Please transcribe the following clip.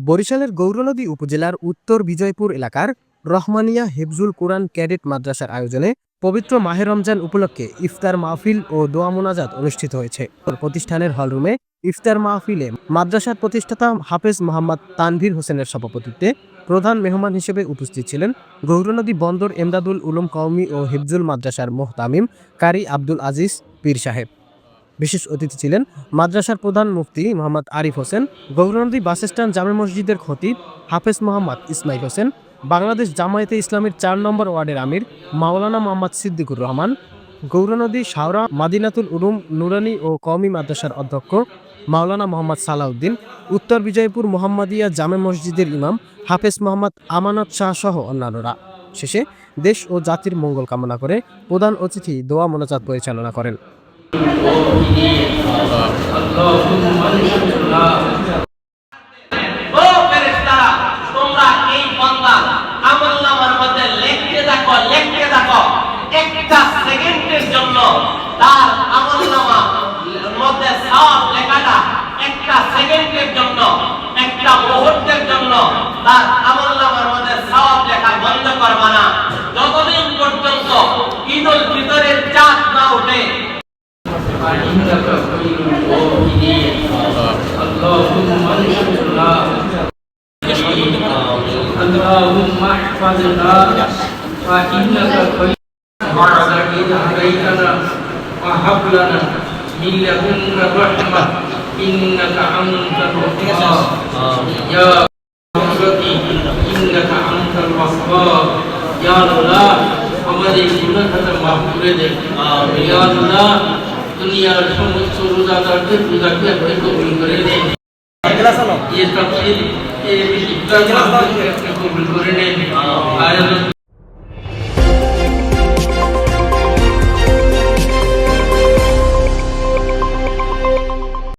বরিশালের গৌরনদী উপজেলার উত্তর বিজয়পুর এলাকার রহমানিয়া হিফজুল কুরআন ক্যাডেট মাদ্রাসার আয়োজনে পবিত্র মাহে রমজান উপলক্ষে ইফতার মাহফিল ও দোয়া মোনাজাত অনুষ্ঠিত হয়েছে। প্রতিষ্ঠানের হলরুমে ইফতার মাহফিলে মাদ্রাসার প্রতিষ্ঠাতা হাফেজ মোহাম্মদ তানভীর হোসেনের সভাপতিত্বে প্রধান মেহমান হিসেবে উপস্থিত ছিলেন গৌরনদী বন্দর এমদাদুল উলুম কওমি ও হিফজুল মাদ্রাসার মোহতামিম কারি আব্দুল আজিজ পীর সাহেব। বিশেষ অতিথি ছিলেন মাদ্রাসার প্রধান মুফতি মোহাম্মদ আরিফ হোসেন, গৌরনদী বাসস্ট্যান্ড জামে মসজিদের খতিব হাফেজ মোহাম্মদ ইসমাইল হোসেন, বাংলাদেশ জামায়াতে ইসলামীর ৪ নম্বর ওয়ার্ডের আমির মাওলানা মোহাম্মদ সিদ্দিকুর রহমান, গৌরনদী শাওরা মাদিনাতুল উলুম নুরানি ও কওমি মাদ্রাসার অধ্যক্ষ মাওলানা মোহাম্মদ সালাউদ্দিন, উত্তর বিজয়পুর মোহাম্মদিয়া জামে মসজিদের ইমাম হাফেজ মোহাম্মদ আমানত শাহ সহ অন্যান্যরা। শেষে দেশ ও জাতির মঙ্গল কামনা করে প্রধান অতিথি দোয়া মোনাজাত পরিচালনা করেন। যতদিন পর্যন্ত ঈদুল ফিতরের চাঁদ না ওঠে اللهم احفظنا فإنك خير بعد إذ هديتنا وهب لنا من لدنك رحمة إنك أنت الوهاب يا ربي إنك أنت الوهاب يا الله আমাদের গুনাহটা মাফ করে দেন। ইয়া আল্লাহ দুনিয়ার সমস্ত রোজাদারদের রোজাকে আপনি কবুল করে দেন। এই তাফসীর এই ইফতার আপনি কবুল করে নেন। আয়াত